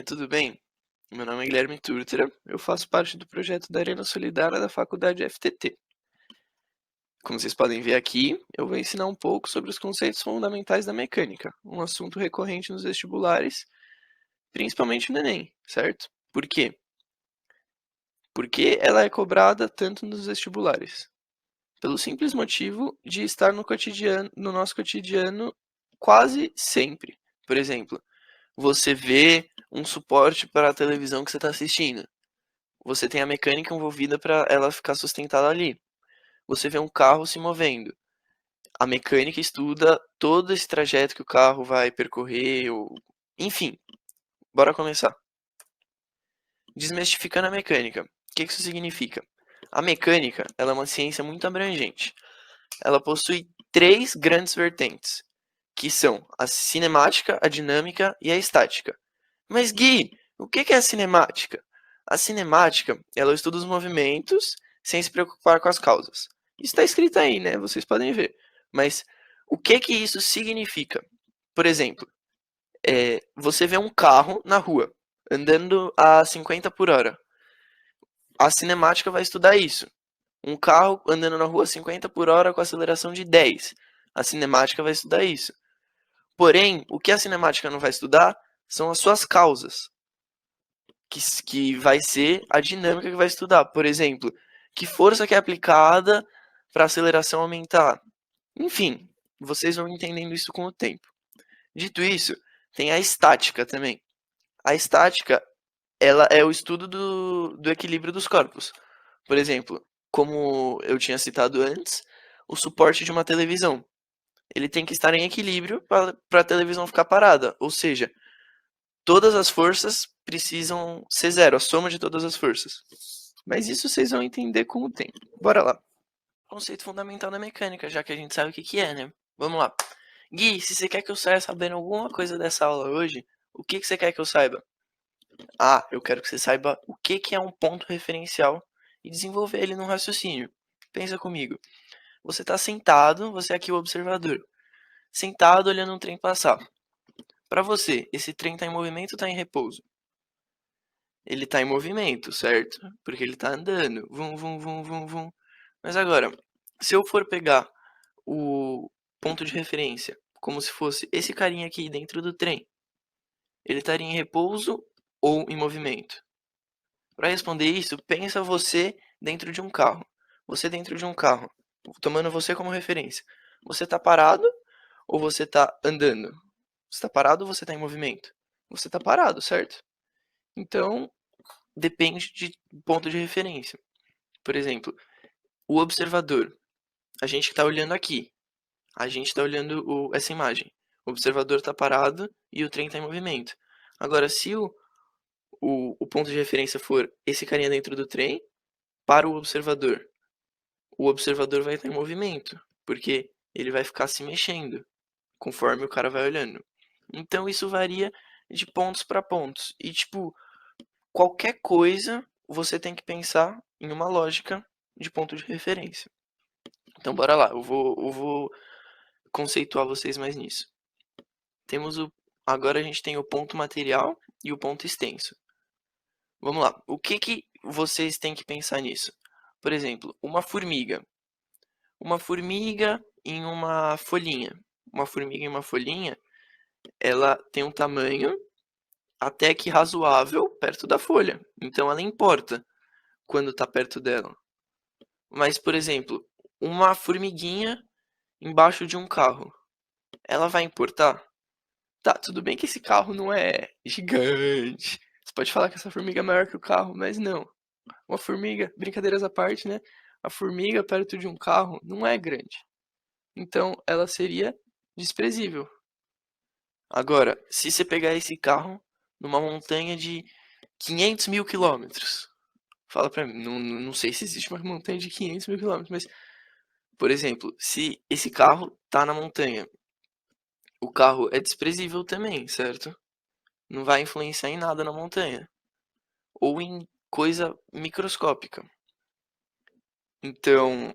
Tudo bem? Meu nome é Guilherme Turtera, eu faço parte do projeto da Arena Solidária da Faculdade FTT. Como vocês podem ver aqui, eu vou ensinar um pouco sobre os conceitos fundamentais da mecânica, um assunto recorrente nos vestibulares, principalmente no Enem, certo? Por quê? Porque ela é cobrada tanto nos vestibulares? Pelo simples motivo de estar no nosso cotidiano quase sempre. Por exemplo, você vê um suporte para a televisão que você está assistindo. Você tem a mecânica envolvida para ela ficar sustentada ali. Você vê um carro se movendo. A mecânica estuda todo esse trajeto que o carro vai percorrer, enfim, bora começar. Desmistificando a mecânica. O que isso significa? A mecânica, ela é uma ciência muito abrangente. Ela possui três grandes vertentes, que são a cinemática, a dinâmica e a estática. Mas Gui, o que é a cinemática? A cinemática, ela estuda os movimentos sem se preocupar com as causas. Isso está escrito aí, né? Vocês podem ver. Mas o que isso significa? Por exemplo, você vê um carro na rua andando a 50 por hora. A cinemática vai estudar isso. Um carro andando na rua a 50 por hora com aceleração de 10. A cinemática vai estudar isso. Porém, o que a cinemática não vai estudar são as suas causas. Que vai ser a dinâmica que vai estudar. Por exemplo, que força que é aplicada para a aceleração aumentar. Enfim, vocês vão entendendo isso com o tempo. Dito isso, tem a estática também. A estática, ela é o estudo do equilíbrio dos corpos. Por exemplo, como eu tinha citado antes, o suporte de uma televisão. Ele tem que estar em equilíbrio para a televisão ficar parada. Ou seja, todas as forças precisam ser zero, a soma de todas as forças. Mas isso vocês vão entender com o tempo. Bora lá. Conceito fundamental da mecânica, já que a gente sabe o que é, né? Vamos lá. Gui, se você quer que eu saia sabendo alguma coisa dessa aula hoje, o que você quer que eu saiba? Ah, eu quero que você saiba o que é um ponto referencial e desenvolver ele num raciocínio. Pensa comigo. Você está sentado, você é aqui o observador. Sentado olhando um trem passar. Para você, esse trem está em movimento ou está em repouso? Ele está em movimento, certo? Porque ele está andando. Vum, vum, vum, vum, vum. Mas agora, se eu for pegar o ponto de referência, como se fosse esse carinha aqui dentro do trem, ele estaria em repouso ou em movimento? Para responder isso, pensa você dentro de um carro. Você dentro de um carro, tomando você como referência. Você está parado ou você está andando? Você está parado ou você está em movimento? Você está parado, certo? Então, depende de ponto de referência. Por exemplo, o observador. A gente está olhando aqui. A gente está olhando essa imagem. O observador está parado e o trem está em movimento. Agora, se o ponto de referência for esse carinha dentro do trem, para o observador vai estar em movimento, porque ele vai ficar se mexendo conforme o cara vai olhando. Então isso varia de pontos para pontos. E tipo, qualquer coisa você tem que pensar em uma lógica de ponto de referência. Então bora lá, eu vou conceituar vocês mais nisso. Temos agora a gente tem o ponto material e o ponto extenso. Vamos lá, o que vocês têm que pensar nisso? Por exemplo, uma formiga. Uma formiga em uma folhinha. Uma formiga em uma folhinha, ela tem um tamanho até que razoável perto da folha. Então ela importa quando está perto dela. Mas, por exemplo, uma formiguinha embaixo de um carro, ela vai importar? Tá, tudo bem que esse carro não é gigante. Você pode falar que essa formiga é maior que o carro, mas não. Uma formiga, brincadeiras à parte, né? A formiga perto de um carro não é grande. Então ela seria desprezível. Agora, se você pegar esse carro numa montanha de 500 mil quilômetros, fala pra mim, não sei se existe uma montanha de 500 mil quilômetros, mas, por exemplo, se esse carro tá na montanha, o carro é desprezível também, certo? Não vai influenciar em nada na montanha. Ou em coisa microscópica. Então,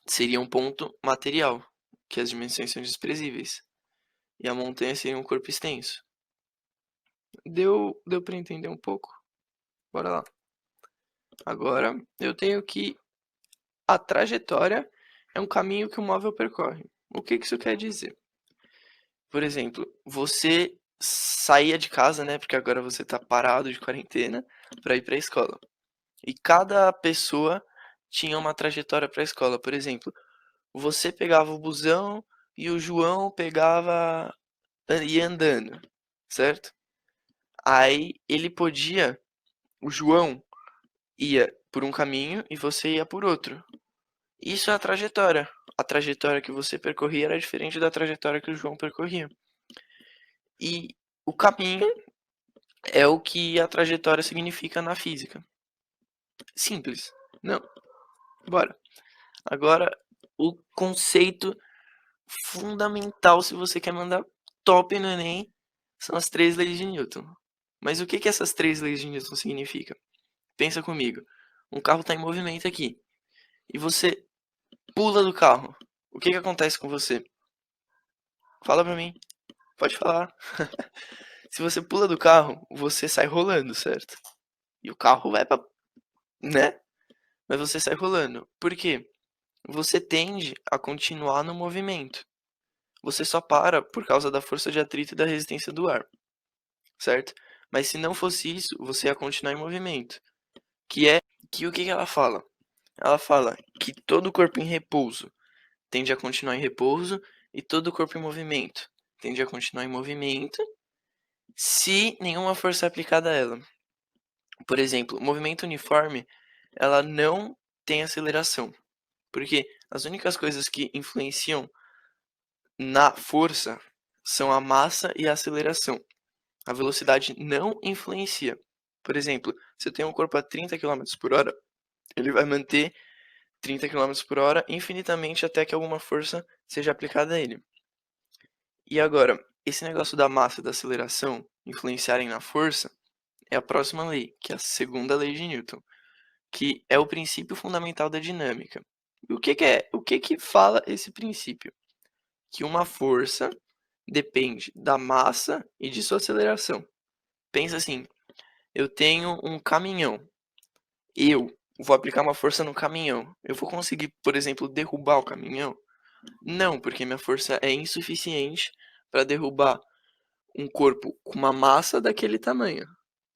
seria um ponto material, que as dimensões são desprezíveis. E a montanha seria um corpo extenso. Deu para entender um pouco? Bora lá. Agora eu tenho que a trajetória é um caminho que o móvel percorre. O que isso quer dizer? Por exemplo, você saía de casa, né? Porque agora você tá parado de quarentena para ir para a escola. E cada pessoa tinha uma trajetória para a escola. Por exemplo, você pegava o busão e o João pegava ia andando, certo? Aí ele podia, o João ia por um caminho e você ia por outro. Isso é a trajetória. A trajetória que você percorria era diferente da trajetória que o João percorria. E o caminho é o que a trajetória significa na física. Simples. Não. Bora. Agora, o conceito fundamental se você quer mandar top no Enem são as 3 leis de Newton. Mas o que essas 3 leis de Newton significam? Pensa comigo. Um carro está em movimento aqui. E você pula do carro. O que acontece com você? Fala pra mim. Pode falar. Se você pula do carro, você sai rolando, certo? E o carro vai pra... né? Mas você sai rolando. Por quê? Você tende a continuar no movimento. Você só para por causa da força de atrito e da resistência do ar, certo? Mas se não fosse isso, você ia continuar em movimento. Que é que o que ela fala? Ela fala que todo corpo em repouso tende a continuar em repouso e todo corpo em movimento tende a continuar em movimento se nenhuma força é aplicada a ela. Por exemplo, o movimento uniforme, ela não tem aceleração, porque as únicas coisas que influenciam na força são a massa e a aceleração. A velocidade não influencia. Por exemplo, se eu tenho um corpo a 30 km por hora, ele vai manter 30 km por hora infinitamente até que alguma força seja aplicada a ele. E agora, esse negócio da massa e da aceleração influenciarem na força é a próxima lei, que é a segunda lei de Newton, que é o princípio fundamental da dinâmica. E o que fala esse princípio? Que uma força depende da massa e de sua aceleração. Pensa assim, eu tenho um caminhão, eu vou aplicar uma força no caminhão. Eu vou conseguir, por exemplo, derrubar o caminhão? Não, porque minha força é insuficiente para derrubar um corpo com uma massa daquele tamanho,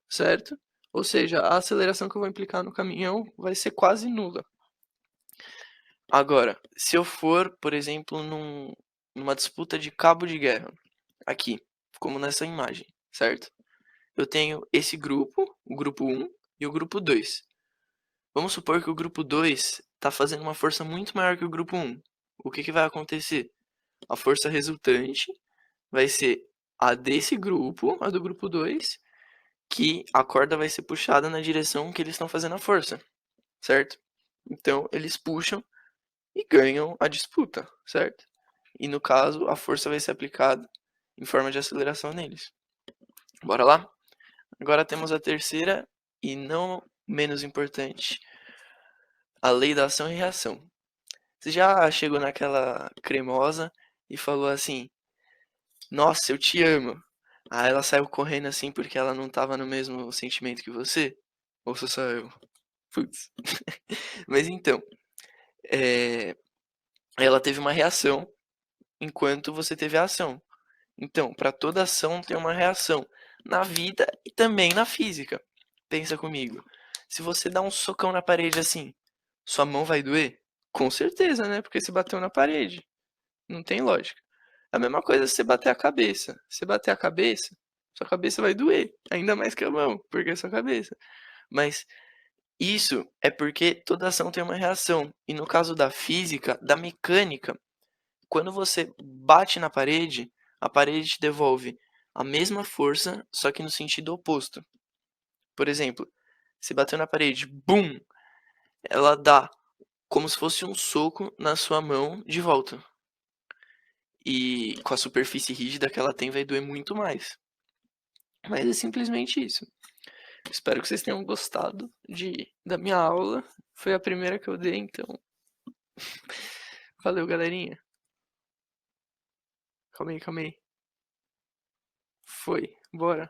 certo? Ou seja, a aceleração que eu vou implicar no caminhão vai ser quase nula. Agora, se eu for, por exemplo, numa disputa de cabo de guerra, aqui, como nessa imagem, certo? Eu tenho esse grupo, o grupo 1 e o grupo 2. Vamos supor que o grupo 2 está fazendo uma força muito maior que o grupo 1. O que vai acontecer? A força resultante vai ser a desse grupo, a do grupo 2, que a corda vai ser puxada na direção que eles estão fazendo a força, certo? Então, eles puxam e ganham a disputa, certo? E no caso, a força vai ser aplicada em forma de aceleração neles. Bora lá? Agora temos a terceira e não menos importante, a lei da ação e reação. Você já chegou naquela cremosa e falou assim: Nossa, eu te amo. Aí ela saiu correndo assim porque ela não tava no mesmo sentimento que você? Ou sou só eu? Putz. Mas então, é, ela teve uma reação enquanto você teve a ação. Então, para toda ação tem uma reação na vida e também na física. Pensa comigo. Se você dá um socão na parede assim, sua mão vai doer? Com certeza, né? Porque você bateu na parede. Não tem lógica. A mesma coisa se você bater a cabeça. Se você bater a cabeça, sua cabeça vai doer. Ainda mais que a mão, porque é sua cabeça. Mas isso é porque toda ação tem uma reação. E no caso da física, da mecânica, quando você bate na parede, a parede te devolve a mesma força, só que no sentido oposto. Por exemplo, se bateu na parede, bum, ela dá como se fosse um soco na sua mão de volta. E com a superfície rígida que ela tem, vai doer muito mais. Mas é simplesmente isso. Espero que vocês tenham gostado da minha aula. Foi a primeira que eu dei, então. Valeu, galerinha. Calma aí, calma aí. Foi, bora.